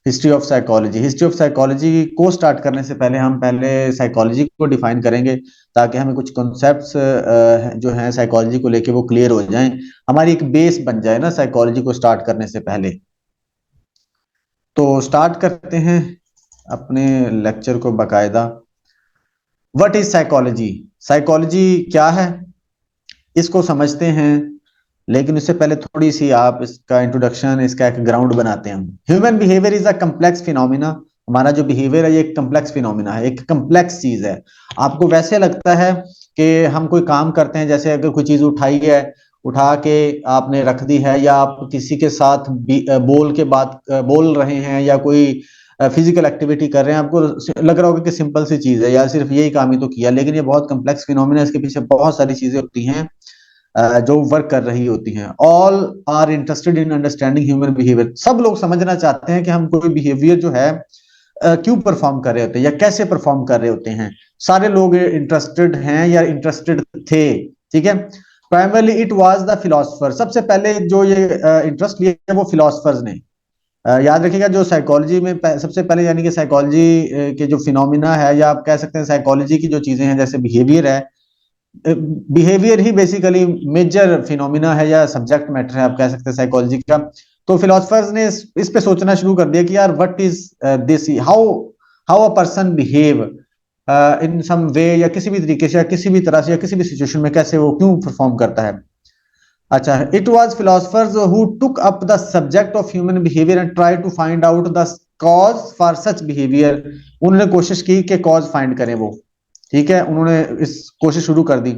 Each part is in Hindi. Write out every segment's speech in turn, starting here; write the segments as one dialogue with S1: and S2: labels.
S1: History of psychology. History of psychology को स्टार्ट करने से पहले हम पहले साइकोलॉजी को डिफाइन करेंगे, ताकि हमें कुछ कॉन्सेप्ट्स जो हैं साइकोलॉजी को लेके वो क्लियर हो जाएं, हमारी एक बेस बन जाए ना साइकोलॉजी को स्टार्ट करने से पहले। तो स्टार्ट करते हैं अपने लेक्चर को बाकायदा। What is psychology? साइकोलॉजी क्या है इसको समझते हैं, लेकिन उससे पहले थोड़ी सी आप इसका इंट्रोडक्शन, इसका एक ग्राउंड बनाते हैं। Human behaviour is a complex phenomena. हमारा जो बिहेवियर है ये एक कम्प्लेक्स फिनोमिना है, एक कम्प्लेक्स चीज है। आपको वैसे लगता है कि हम कोई काम करते हैं, जैसे अगर कोई चीज उठाई है, उठा के आपने रख दी है, या आप किसी के साथ बोल के बात बोल रहे हैं, या कोई फिजिकल एक्टिविटी कर रहे हैं, आपको लग रहा होगा कि सिंपल सी चीज है यार, सिर्फ यही काम ही तो किया, लेकिन ये बहुत कम्प्लेक्स फिनोमिना है। इसके पीछे बहुत सारी चीजें होती हैं जो वर्क कर रही होती हैं। All are interested in understanding human behaviour. सब लोग समझना चाहते हैं कि हम कोई बिहेवियर जो है क्यों परफॉर्म कर रहे होते हैं या कैसे परफॉर्म कर रहे होते हैं। सारे लोग इंटरेस्टेड हैं या इंटरेस्टेड थे, ठीक है। Primarily it was the philosopher. सबसे पहले जो ये इंटरेस्ट लिया है वो फिलोसफर्स ने। याद रखिएगा, जो साइकोलॉजी में सबसे पहले, यानी कि साइकोलॉजी के जो फिनोमिना है, या आप कह सकते हैं साइकोलॉजी की जो चीजें हैं, जैसे बिहेवियर है, बिहेवियर ही बेसिकली मेजर फिनोमिना है या सब्जेक्ट मैटर है, आप कह सकते हैं साइकोलॉजी का। तो फिलोसफर्स ने इस पे सोचना शुरू कर दिया कि यार what is this, how how a person behave in some way, या किसी भी तरीके से या किसी भी तरह से या किसी भी सिचुएशन में कैसे वो क्यों परफॉर्म करता है। अच्छा, it was philosophers who took up the subject of human behaviour and try to find out the cause for such behaviour. उन्होंने कोशिश की कि कॉज फाइंड करें वो, ठीक है, उन्होंने इस कोशिश शुरू कर दी।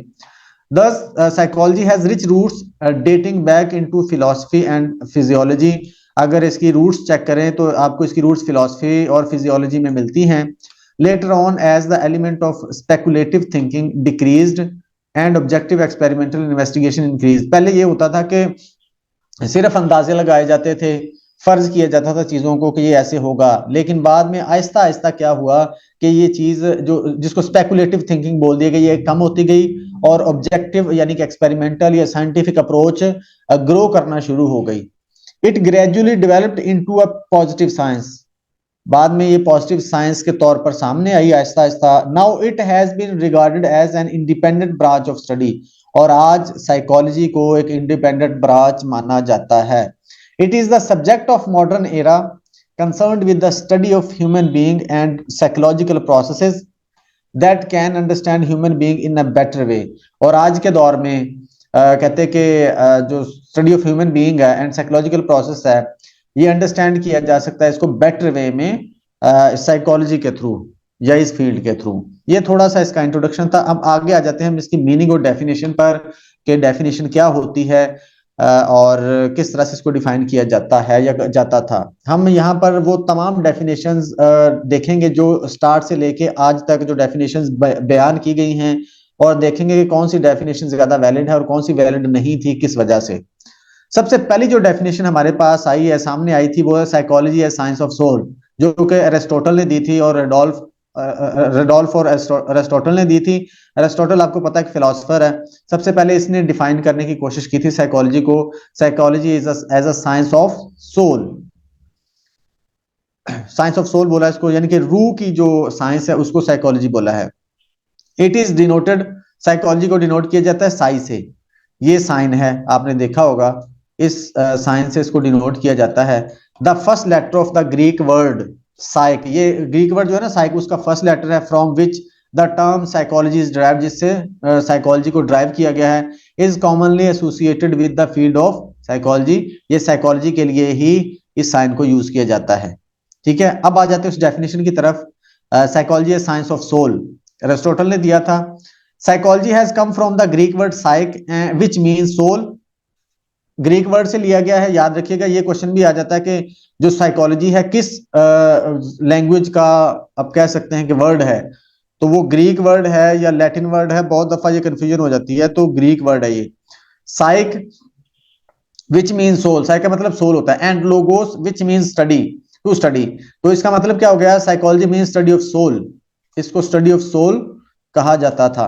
S1: Thus, psychology has rich roots dating back into philosophy and physiology. अगर इसकी रूट्स चेक करें तो आपको इसकी रूट्स फिलोसफी और फिजियोलॉजी में मिलती हैं। Later on as the element of speculative thinking decreased and objective experimental investigation increase. पहले ये होता था कि सिर्फ अंदाजे लगाए जाते थे, फर्ज किया जाता था चीजों को कि ये ऐसे होगा, लेकिन बाद में आहिस्ता आहिस्ता क्या हुआ कि ये चीज जो जिसको स्पेकुलेटिव थिंकिंग बोल दिया गया, ये कम होती गई, और ऑब्जेक्टिव यानी कि एक्सपेरिमेंटल या साइंटिफिक अप्रोच ग्रो करना शुरू हो गई। It gradually developed into a positive science. बाद में ये पॉजिटिव साइंस के तौर पर सामने आई आहिस्ता आहिस्ता। Now it has been regarded as an independent branch of study. और आज साइकोलॉजी को एक इंडिपेंडेंट ब्रांच माना जाता है। It is the subject of modern era concerned with the study of human being and psychological processes that can understand human being in a better way। और आज के दौर में कहते हैं कि जो स्टडी ऑफ ह्यूमन बीइंग है एंड साइकोलॉजिकल प्रोसेस है, ये अंडरस्टैंड किया जा सकता है इसको बेटर वे में साइकोलॉजी के थ्रू या इस फील्ड के थ्रू। ये थोड़ा सा इसका इंट्रोडक्शन था। अब आगे आ जाते हैं हम इसकी मीनिंग और डेफिनेशन पर, कि डेफिनेशन क्या होती है और किस तरह से इसको डिफाइन किया जाता है या जाता था। हम यहाँ पर वो तमाम डेफिनेशंस देखेंगे जो स्टार्ट से लेके आज तक जो डेफिनेशंस बयान की गई हैं, और देखेंगे कि कौन सी डेफिनेशन ज्यादा वैलिड है और कौन सी वैलिड नहीं थी, किस वजह से। सबसे पहली जो डेफिनेशन हमारे पास आई है, सामने आई थी, वो है psychology as science of soul, जो कि एरिस्टोटल ने दी थी, और रेडोल्फ और एरिस्टोटल ने दी थी। एरिस्टोटल आपको पता है कि फिलोसफर है। सबसे पहले इसने डिफाइन करने की कोशिश की थी साइकोलॉजी को। Psychology is as a science of soul. Science of soul बोला इसको, यानी कि रूह की जो साइंस है उसको साइकोलॉजी बोला है। इट इज डिनोटेड, साइकोलॉजी को डिनोट किया जाता है साई से। ये साइन है, आपने देखा होगा, इस साइन से इसको डिनोट किया जाता है। The first letter of the Greek word psyche, ये ग्रीक वर्ड जो है ना साइक, उसका फर्स्ट लेटर है, from which the term psychology is drive, जिससे साइकोलॉजी को ड्राइव किया गया है। Is commonly associated with the field of psychology. ये साइकोलॉजी के लिए ही इस साइन को यूज किया जाता है, ठीक है। अब आ जाते हैं उस डेफिनेशन की तरफ। Psychology science of soul Aristotle ने दिया था। Psychology has come from the Greek word psyche which mean soul. Greek word से लिया गया है। याद रखिएगा, ये क्वेश्चन भी आ जाता है कि जो साइकोलॉजी है किस लैंग्वेज का आप कह सकते हैं कि वर्ड है, तो वो ग्रीक वर्ड है या लैटिन वर्ड है। बहुत दफा ये कंफ्यूजन हो जाती है, तो ग्रीक वर्ड है ये साइक, विच मीन सोल, साइक का मतलब सोल होता है, and logos which mean study, to study. तो इसका मतलब क्या हो गया, psychology mean study of soul, इसको स्टडी ऑफ सोल कहा जाता था।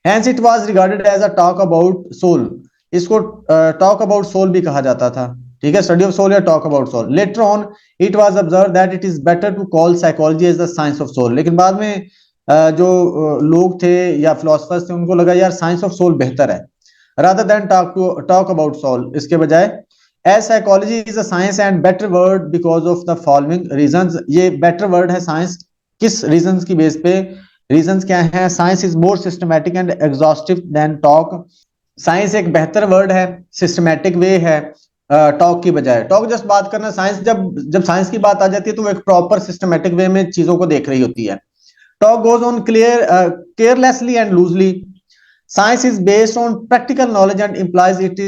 S1: Hence it was regarded as a talk about soul, इसको टॉक अबाउट सोल भी कहा जाता था, ठीक है, स्टडी ऑफ सोल या talk about soul. Later on it was observe that it is better to call psychology as the science of soul. लेकिन बाद में जो लोग थे या फिलोसफर्स थे उनको लगा यार साइंस ऑफ सोल बेहतर है, rather than talk about soul, इसके बजाय as psychology is a science and better word because of the following reasons. ये बेटर वर्ड है साइंस, किस रीजंस की बेस पे? रीजंस क्या है? Science is more systematic and exhaustive than talk. Science एक बेहतर वर्ड है, सिस्टमैटिक वे है टॉक की बजाय। टॉक जस्ट बात करना, साइंस जब साइंस की बात आ जाती है तो वो एक प्रॉपर सिस्टमैटिक वे में चीजों को देख रही होती है। Talk goes on carelessly and loosely. Science is based on practical knowledge and implies it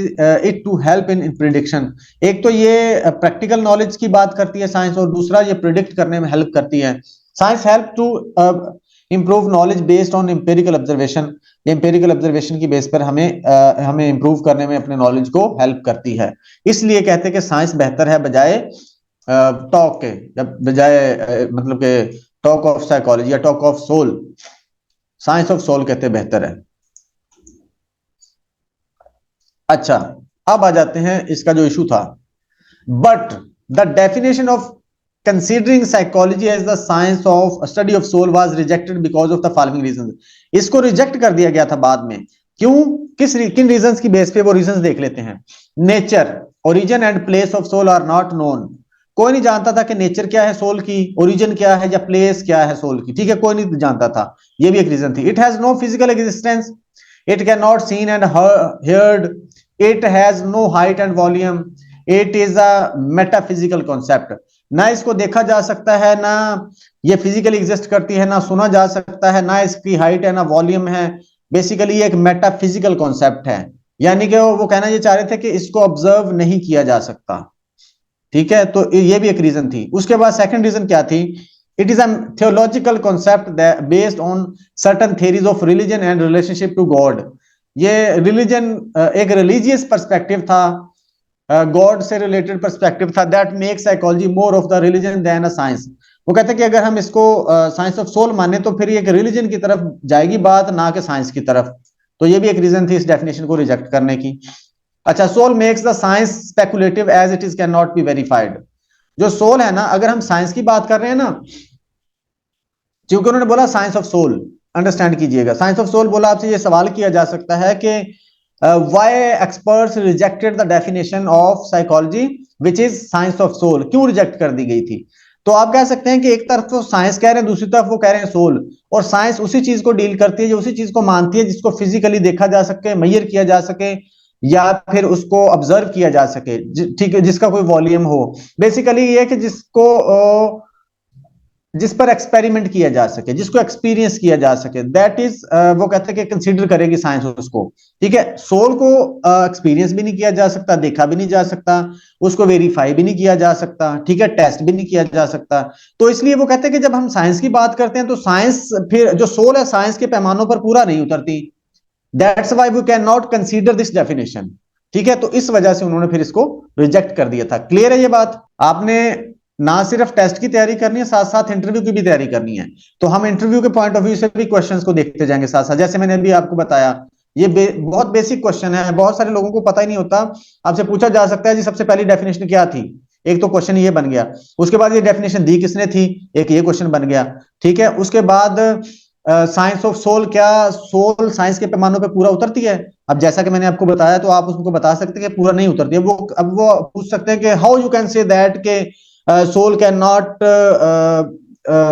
S1: to help in prediction। एक तो ये प्रैक्टिकल नॉलेज की बात करती है साइंस, और दूसरा ये प्रिडिक्ट करने में हेल्प करती है। Science help to improve knowledge based on empirical observation। Empirical observation की बेस पर हमें इंप्रूव करने में अपने नॉलेज को हेल्प करती है। इसलिए कहते हैं कि साइंस बेहतर है बजाय टॉक के, बजाय मतलब के टॉक ऑफ साइकोलॉजी या talk of soul. Science of soul कहते हैं बेहतर है। अच्छा, अब आ जाते हैं इसका जो इशू था। But the definition of considering psychology as the science of study of soul was rejected because of the following reasons। इसको रिजेक्ट कर दिया गया था बाद में। क्यों? किन रीजंस की बेस पे? वो रीजंस देख लेते हैं। Nature, origin and place of soul are not known. कोई नहीं जानता था कि नेचर क्या है सोल की, ओरिजिन क्या है या प्लेस क्या है सोल की, ठीक है, कोई नहीं जानता था। ये भी एक रीजन थी। It has no physical existence, it can not seen and heard, it has no height and volume, it is a metaphysical concept. ना इसको देखा जा सकता है, ना ये फिजिकली एग्जिस्ट करती है, ना सुना जा सकता है, ना इसकी हाइट है, ना वॉल्यूम है। बेसिकली ये एक मेटाफिजिकल कॉन्सेप्ट है, यानी कि वो कहना ये चाह रहे थे कि इसको ऑब्जर्व नहीं किया जा सकता। ठीक है, तो ये भी एक रीजन थी। उसके बाद सेकंड रीजन क्या थी? It is a theological concept based on certain theories of religion and relationship to God. ये रिलीजन एक रिलीजियस पर्सपेक्टिव था, गॉड से रिलेटेड पर्सपेक्टिव था। That make psychology more of the religion than a science. वो कहते हैं कि अगर हम इसको साइंस ऑफ सोल माने तो फिर ये एक रिलीजन की तरफ जाएगी बात, ना कि साइंस की तरफ। तो ये भी एक रीजन थी इस डेफिनेशन को रिजेक्ट करने की। अच्छा, soul makes the science speculative as it is can not be verified. जो सोल है ना, अगर हम साइंस की बात कर रहे हैं ना, क्योंकि उन्होंने बोला साइंस ऑफ सोल, अंडरस्टैंड कीजिएगा, साइंस ऑफ सोल बोला, आपसे ये सवाल किया जा सकता है कि why experts rejected the definition of psychology which is science of soul। क्यों रिजेक्ट कर दी गई थी? तो आप कह सकते हैं कि एक तरफ तो साइंस कह रहे हैं, दूसरी तरफ वो कह रहे हैं सोल। और साइंस उसी चीज को डील करती है, जो उसी चीज को मानती है जिसको फिजिकली देखा जा सके, मेजर किया जा सके, या फिर उसको ऑब्जर्व किया जा सके, ठीक है, जिसका कोई वॉल्यूम हो। बेसिकली ये कि जिसको जिस पर एक्सपेरिमेंट किया जा सके, जिसको एक्सपीरियंस किया जा सके, दैट इज वो कहते हैं कि कंसीडर करेगी साइंस उसको। ठीक है, सोल को एक्सपीरियंस भी नहीं किया जा सकता, देखा भी नहीं जा सकता, उसको वेरीफाई भी नहीं किया जा सकता, ठीक है, टेस्ट भी नहीं किया जा सकता। तो इसलिए वो कहते हैं कि जब हम साइंस की बात करते हैं तो साइंस, फिर जो सोल है साइंस के पैमानों पर पूरा नहीं उतरती। That's why we can not consider this definition. ठीक है, तो इस वजह से उन्होंने फिर इसको रिजेक्ट कर दिया था। क्लियर है ये बात? आपने ना सिर्फ टेस्ट की तैयारी करनी है, साथ साथ इंटरव्यू की भी तैयारी करनी है। तो हम इंटरव्यू के पॉइंट ऑफ व्यू से भी क्वेश्चंस को देखते जाएंगे साथ साथ। जैसे मैंने अभी आपको बताया, ये बहुत बेसिक क्वेश्चन है, बहुत सारे लोगों को पता ही नहीं होता। आपसे पूछा जा सकता है जी सबसे पहली डेफिनेशन क्या थी, एक तो क्वेश्चन ये बन गया। उसके बाद ये डेफिनेशन दी किसने थी, एक ये क्वेश्चन बन गया। ठीक है, उसके बाद साइंस ऑफ सोल, क्या सोल साइंस के पैमानों पे पूरा उतरती है? अब जैसा कि मैंने आपको बताया, तो आप उसको बता सकते हैं कि पूरा नहीं उतरती है। अब वो पूछ सकते हैं कि how you can say that के soul can not,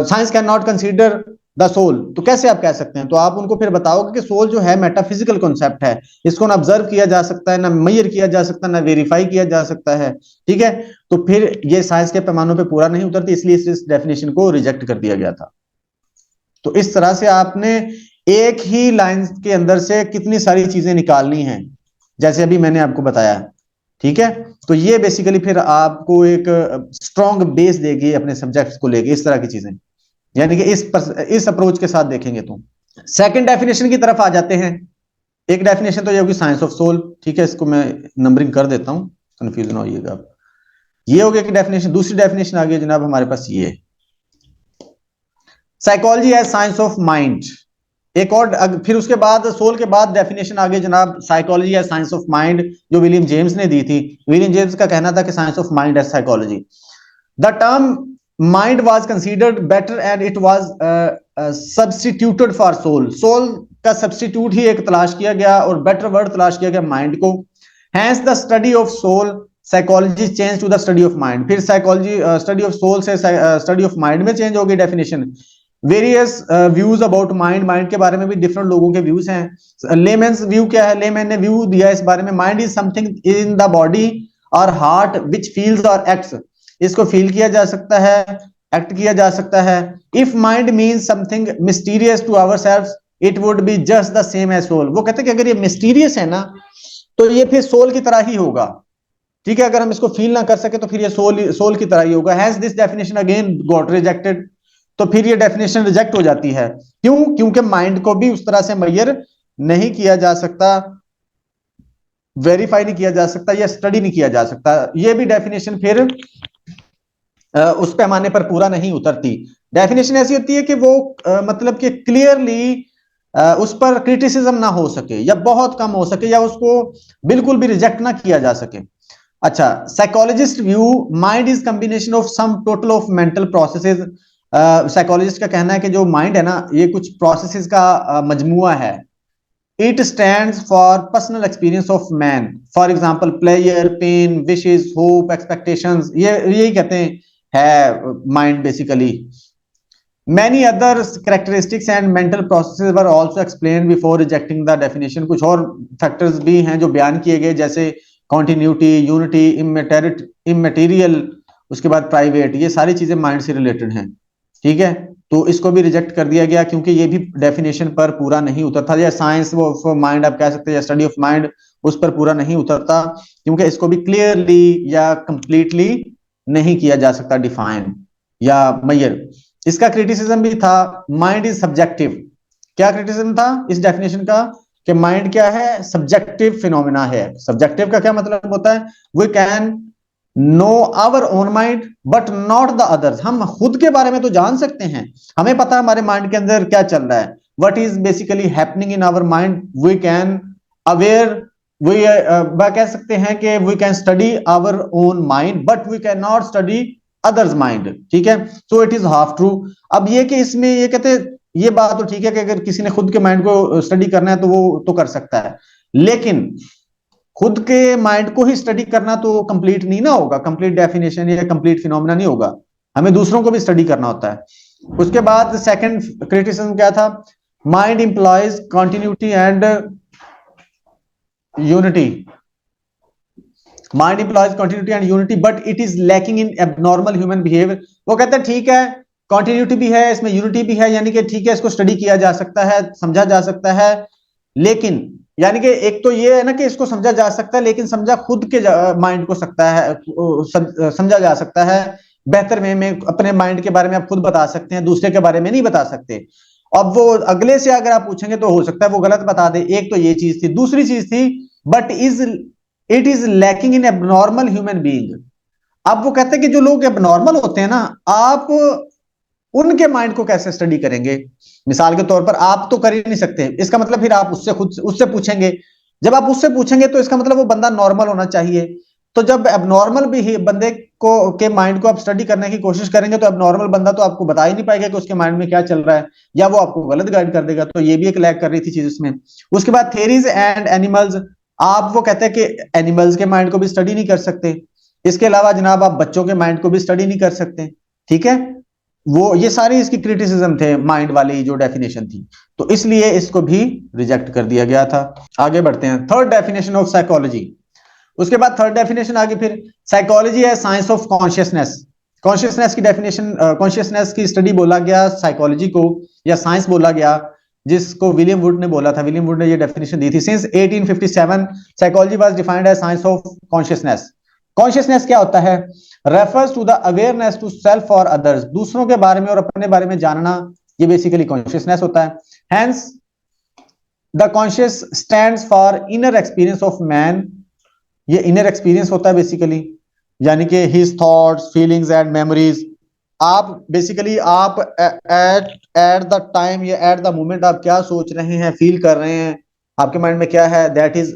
S1: science can not consider the soul. तो कैसे आप कह सकते हैं? तो आप उनको फिर बताओगे कि सोल जो है मेटाफिजिकल कॉन्सेप्ट है, इसको ना ऑब्जर्व किया जा सकता है, ना मेजर किया जा सकता, ना वेरीफाई किया जा सकता है। ठीक है, तो फिर ये साइंस के पैमानों पे पूरा नहीं उतरती, इसलिए इस डेफिनेशन को रिजेक्ट कर दिया गया था। तो इस तरह से आपने एक ही लाइन के अंदर से कितनी सारी चीजें निकालनी हैं, जैसे अभी मैंने आपको बताया। ठीक है, तो ये बेसिकली फिर आपको एक स्ट्रॉन्ग बेस देगी अपने सब्जेक्ट्स को लेके, इस तरह की चीजें, यानी कि इस अप्रोच के साथ देखेंगे। तो सेकंड डेफिनेशन की तरफ आ जाते हैं। एक डेफिनेशन तो ये होगी साइंस ऑफ सोल। ठीक है, इसको मैं नंबरिंग कर देता हूं, कंफ्यूजन होइएगा। ये हो गया कि डेफिनेशन। दूसरी डेफिनेशन आ गई जनाब हमारे पास, ये psychology as science of mind. एक और फिर उसके बाद सोल के बाद डेफिनेशन आगे जनाब साइकोलॉजी या साइंस ऑफ माइंड जो विलियम जेम्स ने दी थी। विलियम जेम्स का कहना था कि science of mind as psychology. The term mind was considered better and it was substituted for soul. Soul का सब्स्टिट्यूट ही एक तलाश किया गया और बेटर वर्ड तलाश किया गया माइंड को। Hence the study of soul psychology change to the study of mind. फिर साइकोलॉजी स्टडी ऑफ सोल से स्टडी ऑफ माइंड में चेंज हो गई definition. Various views about mind, mind के बारे में भी डिफरेंट लोगों के व्यूज हैं। लेमैन्स व्यू क्या है? लेमैन ने व्यू दिया इस बारे में, mind is something in the body और हार्ट विच फील्स और एक्ट्स। इसको फील किया जा सकता है, एक्ट किया जा सकता है। If mind means something mysterious to ourselves it would be just the same as soul. वो कहते हैं कि अगर ये मिस्टीरियस है ना तो ये फिर सोल की तरह ही होगा, ठीक है। अगर हम इसको फील ना कर सके तो फिर ये सोल की तरह ही होगा। Has this definition again got rejected. तो फिर ये डेफिनेशन रिजेक्ट हो जाती है। क्यों? क्योंकि माइंड को भी उस तरह से मेजर नहीं किया जा सकता, वेरीफाई नहीं किया जा सकता या स्टडी नहीं किया जा सकता। ये भी डेफिनेशन फिर उस पैमाने पर पूरा नहीं उतरती। डेफिनेशन ऐसी होती है कि वो मतलब कि क्लियरली उस पर क्रिटिसिज्म ना हो सके या बहुत कम हो सके या उसको बिल्कुल भी रिजेक्ट ना किया जा सके। अच्छा, psychologist view mind is combination of sum total of mental processes. Psychologist का कहना है कि जो माइंड है ना ये कुछ प्रोसेसेस का मजमुआ है। It stands for personal experience of man, for example player, pain, wishes, hope, expectations, ये यही कहते हैं है mind basically. Many other characteristics and mental processes were also explained before rejecting the definition. कुछ और फैक्टर्स भी हैं जो बयान किए गए, जैसे कॉन्टिन्यूटी, यूनिटी, इमेटेरियल, उसके बाद प्राइवेट, ये सारी चीजें माइंड से रिलेटेड हैं, ठीक है। तो इसको भी रिजेक्ट कर दिया गया क्योंकि ये भी डेफिनेशन पर पूरा नहीं उतरता। या साइंस ऑफ माइंड आप कह सकते हैं या स्टडी ऑफ माइंड उस पर पूरा नहीं उतरता क्योंकि इसको भी क्लियरली या कंप्लीटली नहीं किया जा सकता डिफाइन या मेजर। इसका क्रिटिसिज्म भी था, माइंड इज सब्जेक्टिव। क्या क्रिटिसिज्म था इस डेफिनेशन का? कि माइंड क्या है? सब्जेक्टिव फिनोमिना है। सब्जेक्टिव का क्या मतलब होता है? We can know our own mind but not the others. हम खुद के बारे में तो जान सकते हैं, हमें पता है हमारे माइंड के अंदर क्या चल रहा है, what is basically happening in our mind. We can aware, we कह सकते हैं कि we can study our own mind but we can not study others mind, ठीक है। So it is half true. अब ये कि इसमें ये कहते हैं ये बात तो ठीक है कि अगर किसी ने खुद के माइंड को स्टडी करना है तो वो तो कर सकता है, लेकिन खुद के माइंड को ही स्टडी करना तो कंप्लीट नहीं ना होगा, कंप्लीट डेफिनेशन या कंप्लीट फिनोमेना नहीं होगा, हमें दूसरों को भी स्टडी करना होता है। उसके बाद सेकंड क्रिटिसिज्म क्या था? Mind employees continuity and unity. Mind employees continuity and unity but it is lacking in abnormal human behaviour. वो कहते हैं ठीक है कंटिन्यूटी भी है इसमें, यूनिटी भी है, यानी कि ठीक है इसको स्टडी किया जा सकता है, समझा जा सकता है, लेकिन यानी कि एक तो ये है ना कि इसको समझा जा सकता है लेकिन समझा खुद के माइंड को सकता है, समझा जा सकता है बेहतर में अपने माइंड के बारे में आप खुद बता सकते हैं, दूसरे के बारे में नहीं बता सकते। अब वो अगले से अगर आप पूछेंगे तो हो सकता है वो गलत बता दे। एक तो ये चीज थी। दूसरी चीज थी but it is lacking in abnormal human being. अब वो कहते हैं कि जो लोग एबनॉर्मल होते हैं ना, आप उनके माइंड को कैसे स्टडी करेंगे? मिसाल के तौर पर आप तो कर ही नहीं सकते, इसका मतलब फिर आप उससे पूछेंगे। जब आप उससे पूछेंगे तो इसका मतलब वो बंदा नॉर्मल होना चाहिए। तो जब एबनॉर्मल भी बंदे को के माइंड को आप स्टडी करने की कोशिश करेंगे तो एबनॉर्मल बंदा तो आपको बता ही नहीं पाएगा कि उसके माइंड में क्या चल रहा है, या वो आपको गलत गाइड कर देगा। तो ये भी एक लैग कर रही थी चीज उसमें। उसके बाद थेरीज एंड एनिमल्स। आप वो कहते हैं कि एनिमल्स के माइंड को भी स्टडी नहीं कर सकते। इसके अलावा जनाब आप बच्चों के माइंड को भी स्टडी नहीं कर सकते, ठीक है। वो ये सारी इसकी क्रिटिसिज्म थे माइंड वाली जो डेफिनेशन थी, तो इसलिए इसको भी रिजेक्ट कर दिया गया था। आगे बढ़ते हैं, थर्ड डेफिनेशन ऑफ साइकोलॉजी। उसके बाद थर्ड डेफिनेशन आगे फिर साइकोलॉजी है साइंस ऑफ कॉन्शियसनेस। कॉन्शियसनेस की डेफिनेशन, कॉन्शियसनेस की स्टडी बोला गया साइकोलॉजी को, या साइंस बोला गया, जिसको विलियम वुड ने बोला था। विलियम वुड ने ये डेफिनेशन दी थी। Since 1857 psychology was defined as science of consciousness. Consciousness क्या होता है? Refers to the awareness to self और अदर्स। दूसरों के बारे में और अपने बारे में जानना, ये बेसिकली कॉन्शियसनेस होता है। Hence the conscious stands for inner experience of man. ये इनर एक्सपीरियंस होता है बेसिकली, यानी कि his thoughts, feelings and memories आप बेसिकली आप एट एट द टाइम या एट द मोमेंट आप क्या सोच रहे हैं, फील कर रहे हैं, आपके माइंड में क्या है, दैट इज,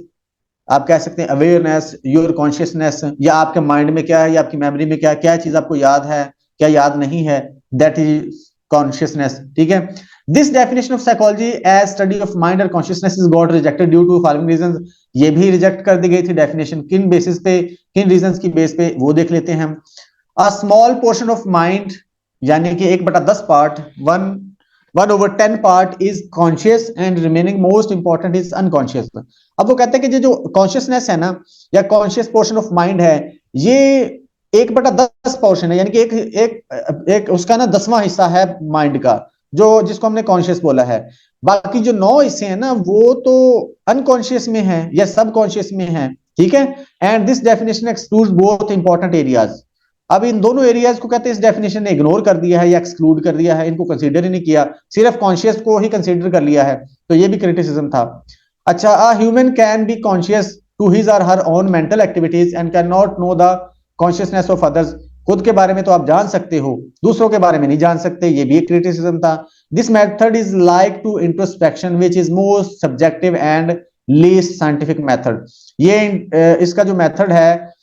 S1: आप कह सकते हैं अवेयरनेस, योर कॉन्शियसनेस, या आपके माइंड में क्या है या आपकी मेमोरी में क्या क्या चीज आपको याद है, क्या याद नहीं है, दैट इज कॉन्शियसनेस। ठीक है। This definition of psychology as study of mind और consciousness is got rejected due to following reasons. ये भी रिजेक्ट कर दी गई थी डेफिनेशन, किन बेसिस पे, किन रीजंस की बेस पे, वो देख लेते हैं हम। A small portion of mind, यानी कि 1/10 part, one 1/10 part is conscious and remaining most important is unconscious. अब वो कहते हैं कि जो कॉन्शियसनेस है ना, या कॉन्शियस पोर्शन ऑफ माइंड है, ये 1/10 पोर्शन है, यानी कि एक उसका ना 10वां हिस्सा है माइंड का, जो जिसको हमने कॉन्शियस बोला है। बाकी जो 9 हिस्से हैं ना, वो तो अनकॉन्शियस में है या सब कॉन्शियस में है। ठीक है। And this definition excludes both important areas. अब इन दोनों एरियाज को कहते हैं इस डेफिनेशन ने इग्नोर कर दिया है या एक्सक्लूड कर दिया है, इनको कंसीडर ही नहीं किया, सिर्फ कॉन्शियस को ही कंसीडर कर लिया है। तो ये भी क्रिटिसिज्म था। अच्छा, a human can be conscious to his और her own mental activities and can not know the consciousness of others. खुद के बारे में तो आप जान सकते हो, दूसरों के बारे में नहीं जान सकते, ये भी एक क्रिटिसिज्म था। This method is like to introspection which is most subjective and least scientific method. ये इसका जो मेथड है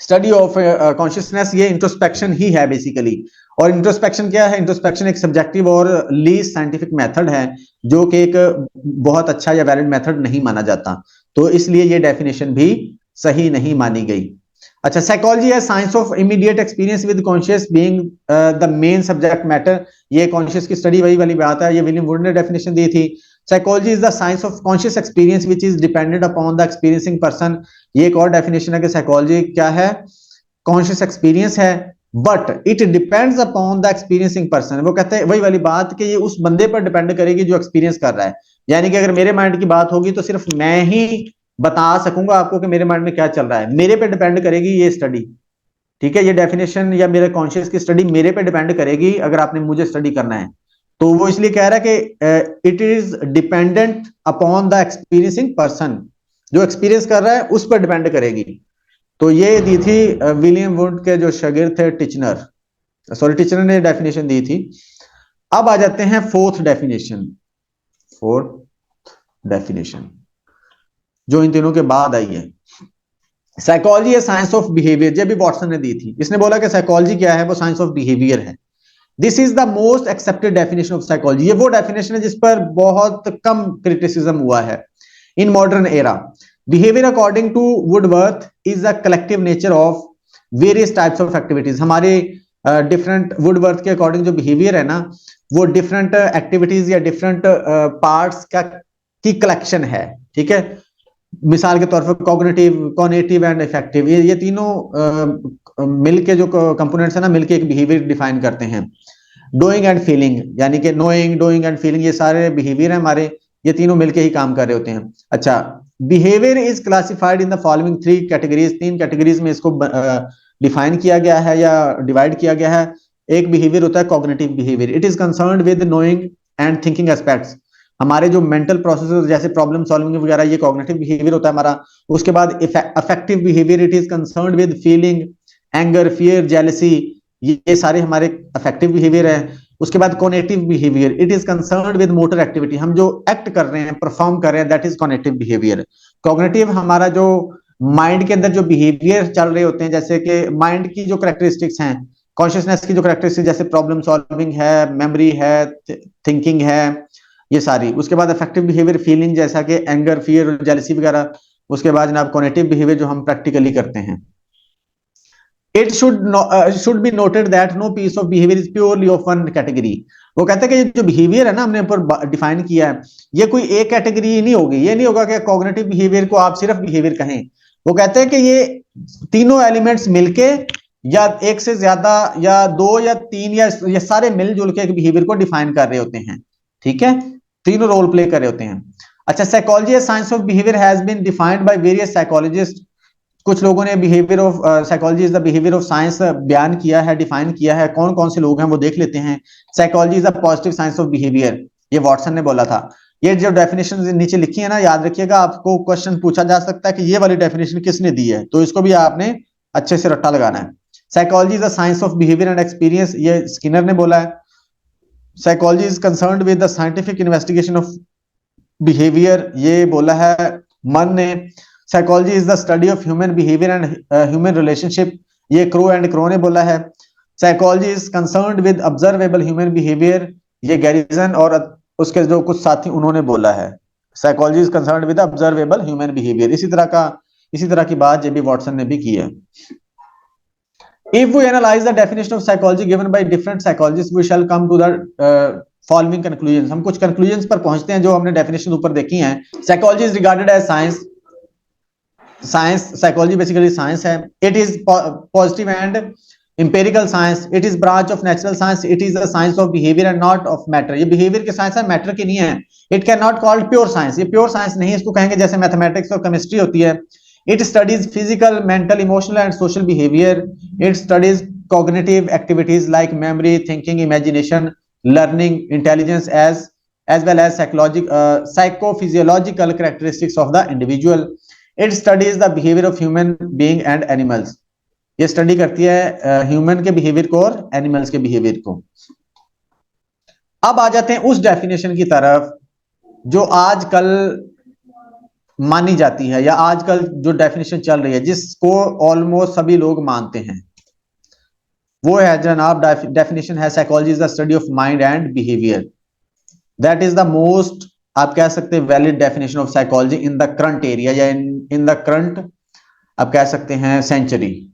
S1: स्टडी ऑफ कॉन्शियसनेस, ये इंट्रोस्पेक्शन ही है बेसिकली। और इंट्रोस्पेक्शन क्या है? इंट्रोस्पेक्शन एक सब्जेक्टिव और लीस्ट साइंटिफिक मेथड है, जो कि एक बहुत अच्छा या वैलिड मेथड नहीं माना जाता। तो इसलिए ये डेफिनेशन भी सही नहीं मानी गई। अच्छा, साइकोलॉजी है science of immediate experience with conscious being the main subject matter. ये कॉन्शियस की स्टडी वही वाली बात है, ये विलियम वुड ने डेफिनेशन दी थी। Psychology is the science of conscious experience which is dependent upon the experiencing person. ये एक और डेफिनेशन है कि साइकोलॉजी क्या है? कॉन्शियस एक्सपीरियंस है, but it depends upon the experiencing person. वो कहते हैं वही वाली बात कि ये उस बंदे पर डिपेंड करेगी जो एक्सपीरियंस कर रहा है। यानी कि अगर मेरे माइंड की बात होगी तो सिर्फ मैं ही बता सकूंगा आपको कि मेरे माइंड में क्या चल रहा है, मेरे पे डिपेंड करेगी ये स्टडी। ठीक है, ये डेफिनेशन या मेरे कॉन्शियस की स्टडी मेरे पे डिपेंड करेगी अगर आपने मुझे स्टडी करना है। तो वो इसलिए कह रहा है कि it is dependent upon the experiencing person, जो एक्सपीरियंस कर रहा है उस पर डिपेंड करेगी। तो ये दी थी विलियम वुड के जो शागिर्द थे टिचनर, सॉरी टिचनर ने डेफिनेशन दी थी। अब आ जाते हैं फोर्थ डेफिनेशन। फोर्थ डेफिनेशन जो इन तीनों के बाद आई है, साइकोलॉजी है साइंस ऑफ बिहेवियर। जब भी वॉटसन ने दी थी, इसने बोला कि साइकोलॉजी क्या है? वो साइंस ऑफ बिहेवियर है। This is the most accepted definition of psychology. ये वो डेफिनेशन है जिस पर बहुत कम क्रिटिसिज्म हुआ है in modern era. Behaviour according to Woodworth is the collective nature of various types of activities. हमारे डिफरेंट वुडवर्थ के अकॉर्डिंग जो बिहेवियर है ना, वो डिफरेंट एक्टिविटीज या डिफरेंट पार्ट्स का की कलेक्शन है। ठीक है। मिसाल के तौर पर कॉग्निटिव, कॉग्निटिव एंड इफेक्टिव, ये तीनों मिलके जो कंपोनेंट्स है ना, मिलके एक बिहेवियर डिफाइन करते हैं। डूइंग एंड फीलिंग, यानी कि नोइंग, डूइंग एंड फीलिंग, ये सारे बिहेवियर है हमारे, ये तीनों मिलके ही काम कर रहे होते हैं। अच्छा, behaviour is classified in the following 3 categories. 3 categories में इसको डिफाइन किया गया है या डिवाइड किया गया है। एक बिहेवियर होता है cognitive behaviour, it is concerned with knowing and thinking aspects. हमारे जो मेंटल प्रोसेस जैसे प्रॉब्लम सॉल्विंग वगैरह, ये कॉग्निटिव बिहेवियर होता है हमारा। उसके बाद affective behaviour, it is concerned with feeling, anger, fear, jealousy, ये सारे हमारे अफेक्टिव बिहेवियर है। उसके बाद cognitive behaviour, it is concerned with motor activity, हम जो एक्ट कर रहे हैं, परफॉर्म कर रहे हैं, that is cognitive behaviour. Cognitive हमारा जो माइंड के अंदर जो बिहेवियर चल रहे होते हैं, जैसे कि माइंड की जो करेक्टरिस्टिक्स हैं, कॉन्शियसनेस की जो करेक्टरिस्टिक्स, जैसे प्रॉब्लम सॉल्विंग है, मेमोरी है, थिंकिंग है, ये सारी। उसके बाद अफेक्टिव बिहेवियर, फीलिंग जैसा कि एंगर, फियर, जेलसी वगैरह। उसके बाद जनाब कॉग्निटिव बिहेवियर जो हम प्रैक्टिकली करते हैं। It should be noted that no piece of behaviour is purely of one category. वो कहते हैं कि जो बिहेवियर है ना, हमने ऊपर डिफाइन किया है, ये कोई एक कैटेगरी नहीं होगी। ये नहीं होगा कि कॉग्निटिव बिहेवियर को आप सिर्फ बिहेवियर कहें। वो कहते हैं कि ये तीनों एलिमेंट्स मिलके, या एक से ज्यादा, या 2 या 3, या सारे मिलजुल के एक बिहेवियर को डिफाइन कर रहे होते हैं। ठीक है, तीनों रोल प्ले कर रहे होते हैं। अच्छा, psychology science of behaviour has been defined by various psychologist. कुछ लोगों ने behaviour of psychology is the behaviour of science बयान किया है, डिफाइन किया है। कौन कौन से लोग हैं वो देख लेते हैं। Psychology is the positive science of behaviour, ये वॉटसन ने बोला था। ये जो डेफिनेशन नीचे लिखी है ना, याद रखिएगा, आपको क्वेश्चन पूछा जा सकता है कि ये वाली डेफिनेशन किसने दी है, तो इसको भी आपने अच्छे से रट्टा लगाना है। Psychology is the science of behaviour and experience, ये स्किनर ने बोला है। Psychology is concerned with the scientific investigation of behaviour, ये बोला है मन ने। Psychology is the study of human behaviour and human relationship, ये क्रो एंड क्रो ने बोला है। Psychology is concerned with observable human behaviour, ये गैरिसन और उसके जो कुछ साथी उन्होंने बोला है। Psychology is concerned with observable human behaviour, इसी तरह की बात जेबी वॉटसन ने भी की है। If we analyze the definition of psychology given by different psychologists, we shall come to the following conclusions. हम कुछ conclusions पर पहुंचते हैं जो हमने definition ऊपर देखी हैं। Psychology is regarded as science. Psychology basically science है। It is positive and empirical science. It is branch of natural science. It is the science of behavior and not of matter. ये behavior की science है, matter की नहीं है। It cannot called pure science. ये pure science नहीं है, इसको कहेंगे जैसे mathematics और chemistry होती है। It studies physical, mental, emotional and social behavior. It studies cognitive activities like memory, thinking, imagination, learning, intelligence as well as psychophysiological characteristics of the individual. It studies the behavior of human being and animals. ये स्टडी करती है ह्यूमन के बिहेवियर को और एनिमल्स के बिहेवियर को। अब आ जाते हैं उस डेफिनेशन की तरफ जो आजकल मानी जाती है या आजकल जो डेफिनेशन चल रही है, जिसको ऑलमोस्ट सभी लोग मानते हैं, वो है जनाब, डेफिनेशन है psychology is the study of mind and behaviour. That is the most, आप कह सकते हैं, valid definition of psychology in the current area या इन द करंट, आप कह सकते हैं, century.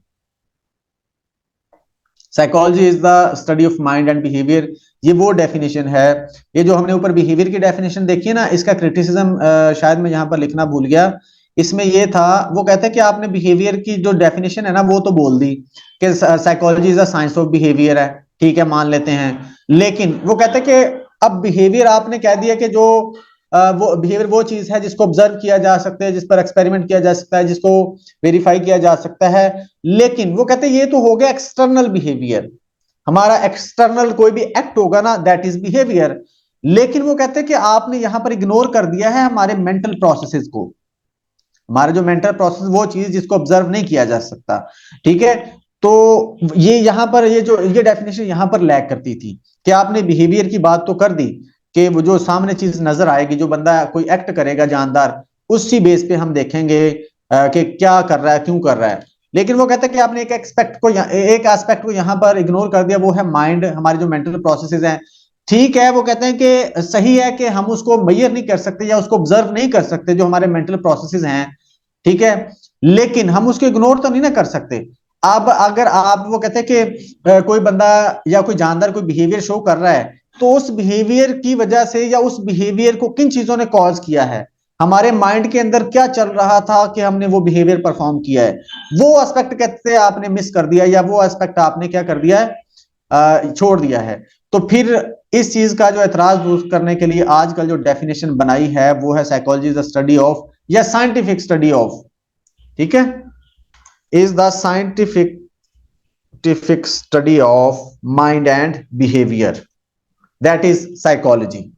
S1: Psychology is the study of mind and behaviour, ये वो डेफिनेशन है। ये जो हमने ऊपर बिहेवियर की डेफिनेशन देखी है ना, इसका क्रिटिसिज्म शायद मैं यहाँ पर लिखना भूल गया। इसमें ये था, वो कहते हैं कि आपने बिहेवियर की जो डेफिनेशन है ना वो तो बोल दी कि psychology is the science of behaviour है, ठीक है, मान लेते हैं। लेकिन वो कहते हैं कि अब बिहेवियर आपने कह दिया कि जो वो बिहेवियर वो चीज है जिसको ऑब्जर्व किया जा सकता है, जिस पर एक्सपेरिमेंट किया जा सकता है, जिसको वेरीफाई किया जा सकता है। लेकिन वो कहते हैं ये तो हो गया एक्सटर्नल बिहेवियर, हमारा एक्सटर्नल कोई भी एक्ट होगा ना, दैट इज बिहेवियर। लेकिन वो कहते हैं कि आपने यहां पर इग्नोर कर दिया है हमारे मेंटल प्रोसेसेस को, हमारे जो मेंटल प्रोसेस, वो चीज जिसको ऑब्जर्व नहीं किया जा सकता, ठीक है। तो ये यहां पर ये डेफिनेशन यहां पर लैग करती थी कि आपने बिहेवियर की बात तो कर दी कि वो जो सामने चीज नजर आएगी, जो बंदा कोई एक्ट करेगा जानदार, उसी बेस पे हम देखेंगे कि क्या कर रहा है, क्यों कर रहा है। लेकिन वो कहते हैं कि आपने एक एस्पेक्ट को यहां पर इग्नोर कर दिया, वो है माइंड, हमारे जो मेंटल प्रोसेसेस हैं। ठीक है, वो कहते हैं कि सही है कि हम उसको मेजर नहीं कर सकते या उसको ऑब्जर्व नहीं कर सकते जो हमारे मेंटल प्रोसेसेस हैं, ठीक है, लेकिन हम उसको इग्नोर तो नहीं ना कर सकते। अब अगर आप, वो कहते हैं कि कोई बंदा या कोई जानदार कोई बिहेवियर शो कर रहा है, तो उस बिहेवियर की वजह से या उस बिहेवियर को किन चीजों ने कॉज किया है, हमारे माइंड के अंदर क्या चल रहा था कि हमने वो बिहेवियर परफॉर्म किया है, वो एस्पेक्ट कहते हैं आपने मिस कर दिया, या वो एस्पेक्ट आपने क्या कर दिया है, छोड़ दिया है। तो फिर इस चीज का जो एतराज दूर करने के लिए आजकल जो डेफिनेशन बनाई है वो है psychology is the study of, या साइंटिफिक स्टडी ऑफ, ठीक है, is the scientific study of mind and behaviour, that is psychology.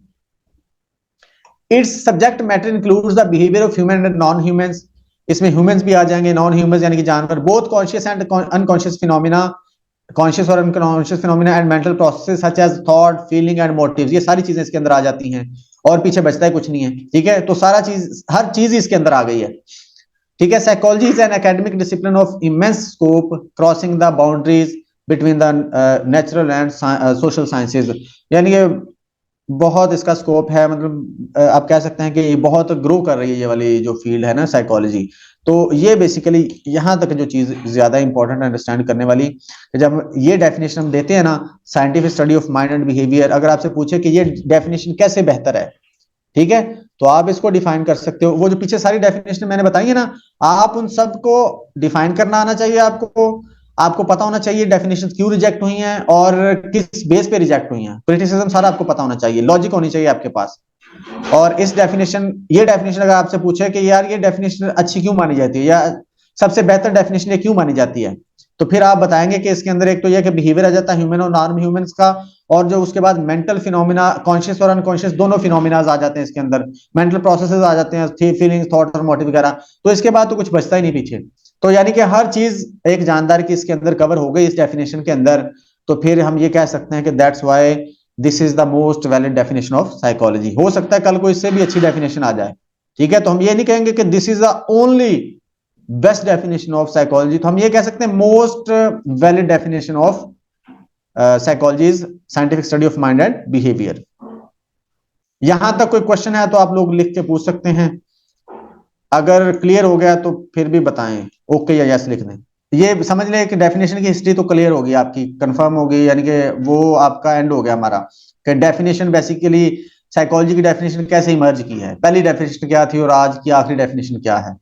S1: Its subject matter includes the behaviour of human and non humans, इसमें ह्यूमंस भी आ जाएंगे, नॉन ह्यूमंस यानी कि जानवर, both conscious and unconscious phenomena, conscious और unconscious phenomena and mental processes such as thought, feeling and motives, ये सारी चीजें इसके अंदर आ जाती हैं और पीछे बचता है कुछ नहीं है, ठीक है। तो सारा चीज, हर चीज इसके अंदर आ गई है, ठीक है। Psychology is an academic discipline of immense scope crossing the boundaries between the natural and social sciences, यानी कि बहुत इसका स्कोप है, मतलब आप कह सकते हैं कि ये बहुत ग्रो कर रही है ये वाली जो फील्ड है ना साइकोलॉजी। तो ये बेसिकली यहां तक जो चीज ज्यादा इंपॉर्टेंट अंडरस्टैंड करने वाली, जब ये डेफिनेशन हम देते हैं ना, scientific study of mind and behaviour, अगर आपसे पूछे कि ये डेफिनेशन कैसे बेहतर है, ठीक है, तो आप इसको डिफाइन कर सकते हो। वो जो पीछे सारी डेफिनेशन मैंने बताई है ना, आप उन सबको डिफाइन करना आना चाहिए आपको पता होना चाहिए डेफिनेशन क्यों रिजेक्ट हुई हैं और किस बेस पे रिजेक्ट हुई हैं, क्रिटिसिज्म सारा आपको पता होना चाहिए, लॉजिक होनी चाहिए आपके पास। और ये डेफिनेशन अगर आपसे पूछे कि यार ये डेफिनेशन अच्छी क्यों मानी जाती है या सबसे बेहतर डेफिनेशन ये क्यों मानी जाती है, तो फिर आप बताएंगे कि इसके अंदर एक तो यह कि बिहेवियर आ जाता है ह्यूमन और नॉन ह्यूमंस का, और जो उसके बाद मेंटल फिनोमिना, कॉन्शियस और अनकॉन्शियस दोनों फिनोमिनाज आ जाते हैं इसके अंदर, मेंटल प्रोसेसेस आ जाते हैं, फीलिंग्स, थॉट और मोटिव वगैरह। तो इसके बाद तो कुछ बचता ही नहीं पीछे। तो यानी कि हर चीज एक जानदार की इसके अंदर कवर हो गई इस डेफिनेशन के अंदर, तो फिर हम ये कह सकते हैं कि that's why this is the most valid definition of psychology. हो सकता है कल को इससे भी अच्छी डेफिनेशन आ जाए, ठीक है, तो हम ये नहीं कहेंगे कि this is the only best definition of psychology, तो हम ये कह सकते हैं most valid definition of psychology is scientific study of mind and behaviour. यहां तक कोई क्वेश्चन है तो आप लोग लिख के पूछ सकते हैं, अगर क्लियर हो गया तो फिर भी बताएं, ओके या यस लिख दें। ये समझ लें कि डेफिनेशन की हिस्ट्री तो क्लियर होगी आपकी, कंफर्म होगी, यानी कि वो आपका एंड हो गया हमारा, कि डेफिनेशन बेसिकली साइकोलॉजी की डेफिनेशन कैसे इमर्ज की है, पहली डेफिनेशन क्या थी और आज की आखिरी डेफिनेशन क्या है,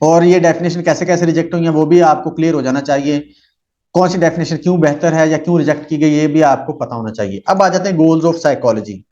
S1: और ये डेफिनेशन कैसे कैसे रिजेक्ट हुई है वो भी आपको क्लियर हो जाना चाहिए, कौन सी डेफिनेशन क्यों बेहतर है या क्यों रिजेक्ट की गई ये भी आपको पता होना चाहिए। अब आ जाते हैं गोल्स ऑफ साइकोलॉजी।